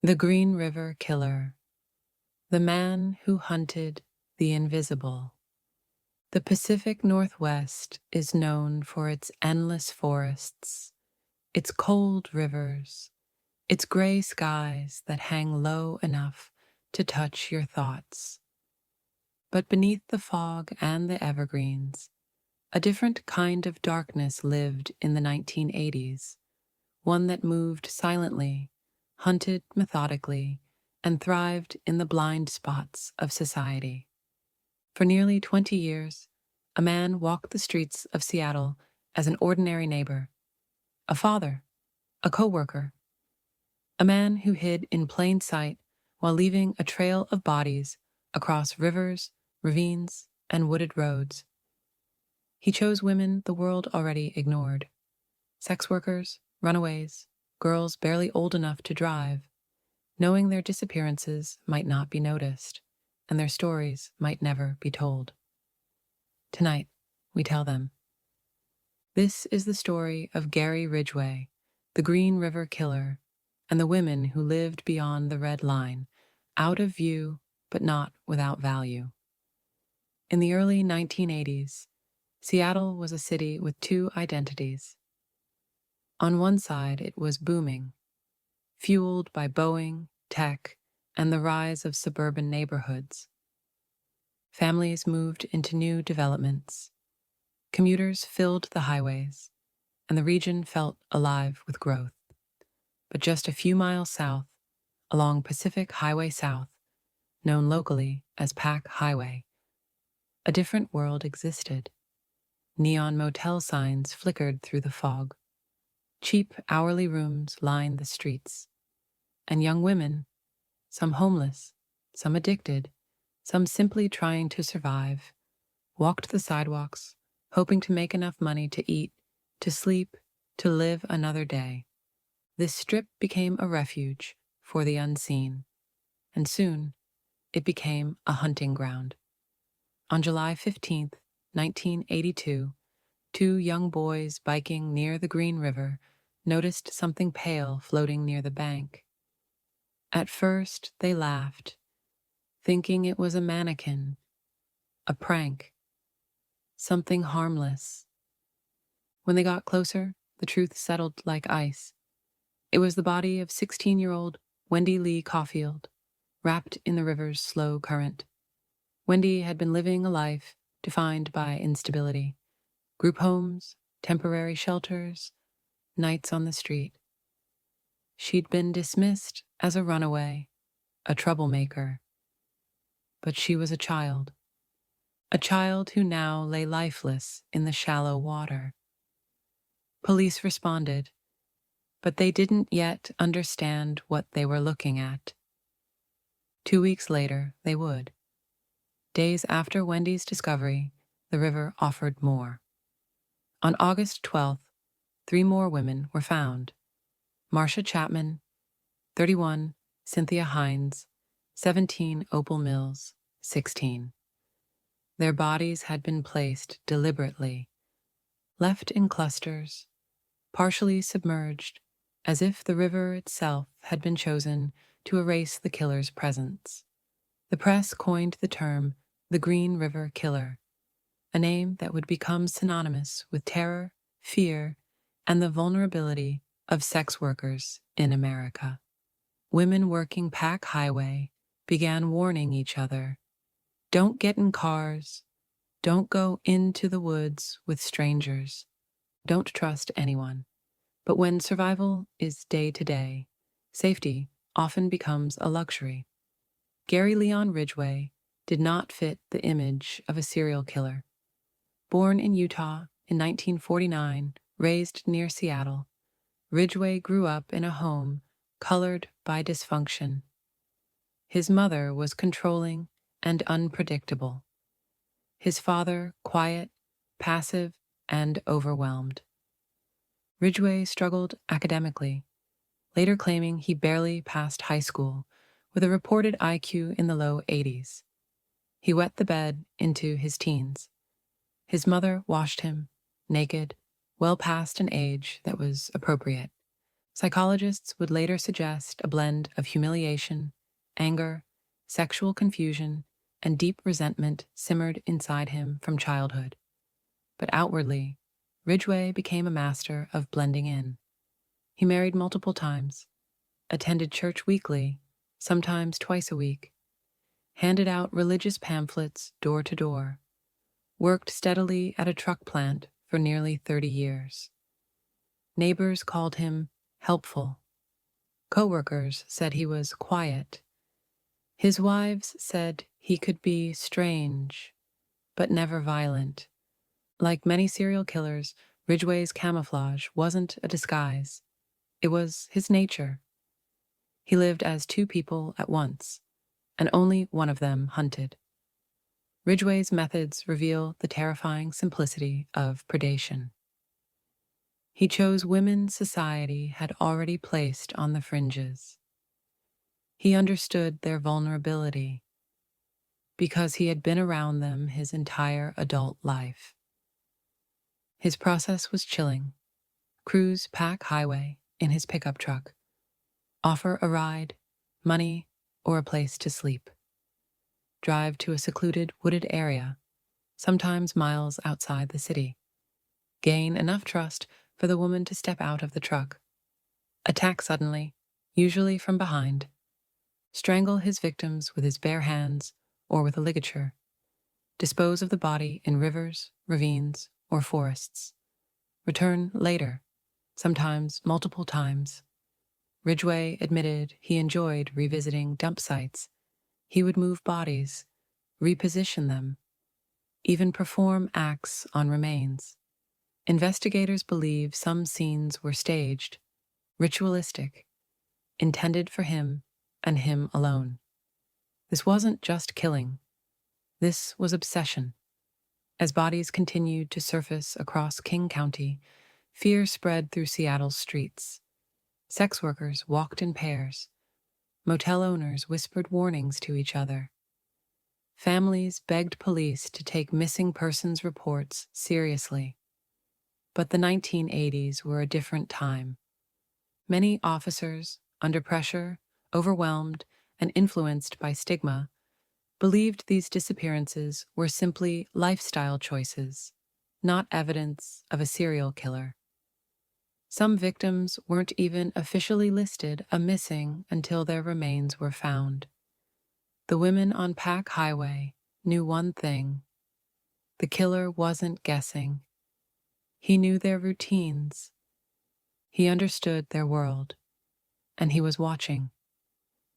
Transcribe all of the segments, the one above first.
The Green River Killer, the man who hunted the invisible. The Pacific Northwest is known for its endless forests, its cold rivers, its gray skies that hang low enough to touch your thoughts. But beneath the fog and the evergreens, a different kind of darkness lived in the 1980s, one that moved silently, hunted methodically, and thrived in the blind spots of society. For nearly 20 years, a man walked the streets of Seattle as an ordinary neighbor, a father, a coworker, a man who hid in plain sight while leaving a trail of bodies across rivers, ravines, and wooded roads. He chose women the world already ignored: sex workers, runaways, girls barely old enough to drive, knowing their disappearances might not be noticed and their stories might never be told. Tonight, we tell them. This is the story of Gary Ridgway, the Green River Killer, and the women who lived beyond the red line, out of view but not without value. In the early 1980s, Seattle was a city with two identities. On one side, it was booming, fueled by Boeing, tech, and the rise of suburban neighborhoods. Families moved into new developments. Commuters filled the highways, and the region felt alive with growth. But just a few miles south, along Pacific Highway South, known locally as Pack Highway, a different world existed. Neon motel signs flickered through the fog. Cheap hourly rooms lined the streets, and young women, some homeless, some addicted, some simply trying to survive, walked the sidewalks, hoping to make enough money to eat, to sleep, to live another day. This strip became a refuge for the unseen, and soon it became a hunting ground. On July 15th, 1982, two young boys biking near the Green River noticed something pale floating near the bank. At first, they laughed, thinking it was a mannequin, a prank, something harmless. When they got closer, the truth settled like ice. It was the body of 16-year-old Wendy Lee Caulfield, wrapped in the river's slow current. Wendy had been living a life defined by instability: group homes, temporary shelters, nights on the street. She'd been dismissed as a runaway, a troublemaker. But she was a child who now lay lifeless in the shallow water. Police responded, but they didn't yet understand what they were looking at. 2 weeks later, they would. Days after Wendy's discovery, the river offered more. On August 12th, 3 more women were found: Marcia Chapman, 31, Cynthia Hines, 17, Opal Mills, 16. Their bodies had been placed deliberately, left in clusters, partially submerged, as if the river itself had been chosen to erase the killer's presence. The press coined the term the Green River Killer, a name that would become synonymous with terror, fear, and the vulnerability of sex workers in America. Women working Pack Highway began warning each other: don't get in cars, don't go into the woods with strangers, don't trust anyone. But when survival is day to day, safety often becomes a luxury. Gary Leon Ridgway did not fit the image of a serial killer. Born in Utah in 1949, raised near Seattle, Ridgway grew up in a home colored by dysfunction. His mother was controlling and unpredictable. His father, quiet, passive, and overwhelmed. Ridgway struggled academically, later claiming he barely passed high school with a reported IQ in the low 80s. He wet the bed into his teens. His mother washed him, naked, well past an age that was appropriate. Psychologists would later suggest a blend of humiliation, anger, sexual confusion, and deep resentment simmered inside him from childhood. But outwardly, Ridgway became a master of blending in. He married multiple times, attended church weekly, sometimes twice a week, handed out religious pamphlets door to door, worked steadily at a truck plant for nearly 30 years. Neighbors called him helpful. Coworkers said he was quiet. His wives said he could be strange, but never violent. Like many serial killers, Ridgway's camouflage wasn't a disguise. It was his nature. He lived as two people at once, and only one of them hunted. Ridgway's methods reveal the terrifying simplicity of predation. He chose women society had already placed on the fringes. He understood their vulnerability because he had been around them his entire adult life. His process was chilling. Cruise Pack Highway in his pickup truck. Offer a ride, money, or a place to sleep. Drive to a secluded, wooded area, sometimes miles outside the city. Gain enough trust for the woman to step out of the truck. Attack suddenly, usually from behind. Strangle his victims with his bare hands or with a ligature. Dispose of the body in rivers, ravines, or forests. Return later, sometimes multiple times. Ridgway admitted he enjoyed revisiting dump sites. He would move bodies, reposition them, even perform acts on remains. Investigators believe some scenes were staged, ritualistic, intended for him and him alone. This wasn't just killing. This was obsession. As bodies continued to surface across King County, fear spread through Seattle's streets. Sex workers walked in pairs. Motel owners whispered warnings to each other. Families begged police to take missing persons reports seriously. But the 1980s were a different time. Many officers, under pressure, overwhelmed, and influenced by stigma, believed these disappearances were simply lifestyle choices, not evidence of a serial killer. Some victims weren't even officially listed a missing until their remains were found. The women on Pack Highway knew one thing. The killer wasn't guessing. He knew their routines. He understood their world, and he was watching.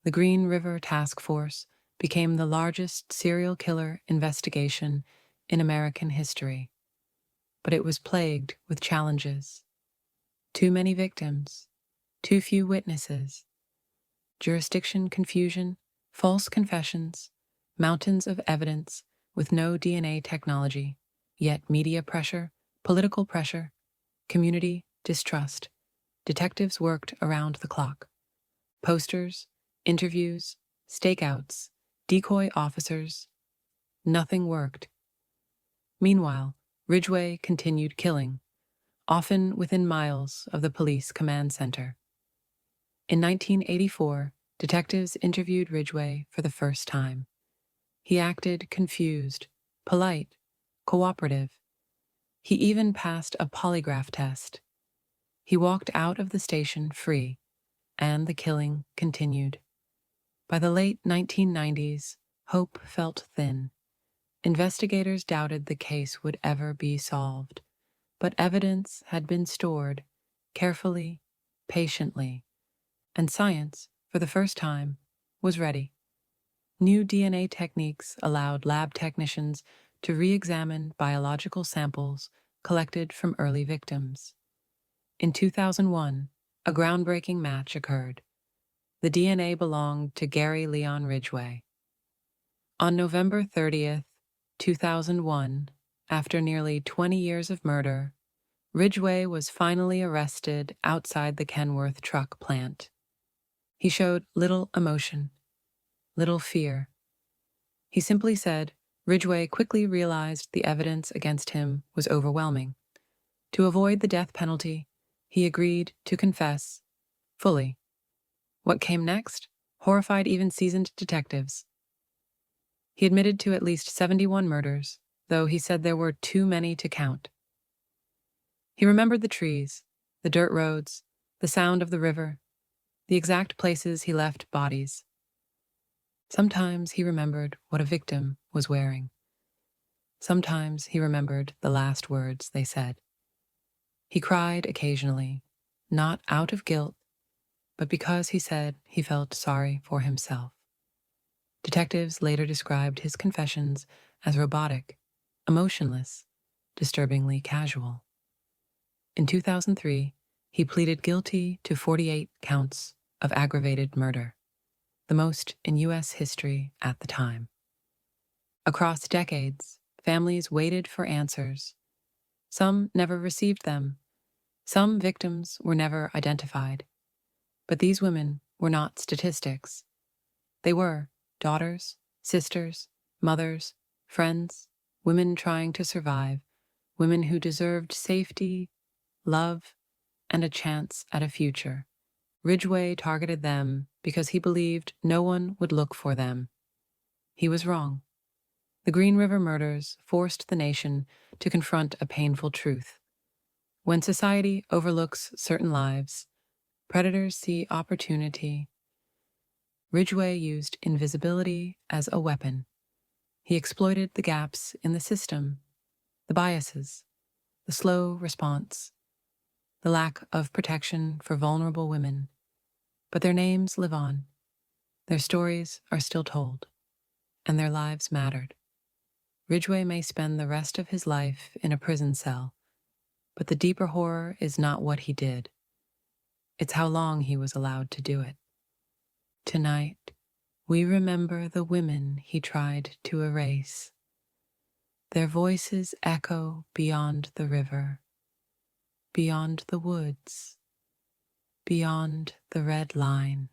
The Green River Task Force became the largest serial killer investigation in American history. But it was plagued with challenges. Too many victims, too few witnesses, jurisdiction confusion, false confessions, mountains of evidence with no DNA technology, yet media pressure, political pressure, community distrust. Detectives worked around the clock. Posters, interviews, stakeouts, decoy officers. Nothing worked. Meanwhile, Ridgway continued killing, often within miles of the police command center. In 1984, detectives interviewed Ridgway for the first time. He acted confused, polite, cooperative. He even passed a polygraph test. He walked out of the station free, and the killing continued. By the late 1990s, hope felt thin. Investigators doubted the case would ever be solved, but evidence had been stored carefully, patiently, and science, for the first time, was ready. New DNA techniques allowed lab technicians to re-examine biological samples collected from early victims. In 2001, a groundbreaking match occurred. The DNA belonged to Gary Leon Ridgway. On November 30th, 2001, after nearly 20 years of murder, Ridgway was finally arrested outside the Kenworth truck plant. He showed little emotion, little fear. He simply said Ridgway quickly realized the evidence against him was overwhelming. To avoid the death penalty, he agreed to confess, fully. What came next horrified even seasoned detectives. He admitted to at least 71 murders, though he said there were too many to count. He remembered the trees, the dirt roads, the sound of the river, the exact places he left bodies. Sometimes he remembered what a victim was wearing. Sometimes he remembered the last words they said. He cried occasionally, not out of guilt, but because he said he felt sorry for himself. Detectives later described his confessions as robotic, emotionless, disturbingly casual. In 2003, he pleaded guilty to 48 counts of aggravated murder, the most in U.S. history at the time. Across decades, families waited for answers. Some never received them. Some victims were never identified. But these women were not statistics. They were daughters, sisters, mothers, friends, women trying to survive, women who deserved safety, love, and a chance at a future. Ridgway targeted them because he believed no one would look for them. He was wrong. The Green River murders forced the nation to confront a painful truth. When society overlooks certain lives, predators see opportunity. Ridgway used invisibility as a weapon. He exploited the gaps in the system, the biases, the slow response, the lack of protection for vulnerable women. But their names live on. Their stories are still told, and their lives mattered. Ridgway may spend the rest of his life in a prison cell, but the deeper horror is not what he did. It's how long he was allowed to do it. Tonight, we remember the women he tried to erase. Their voices echo beyond the river, beyond the woods, beyond the red line.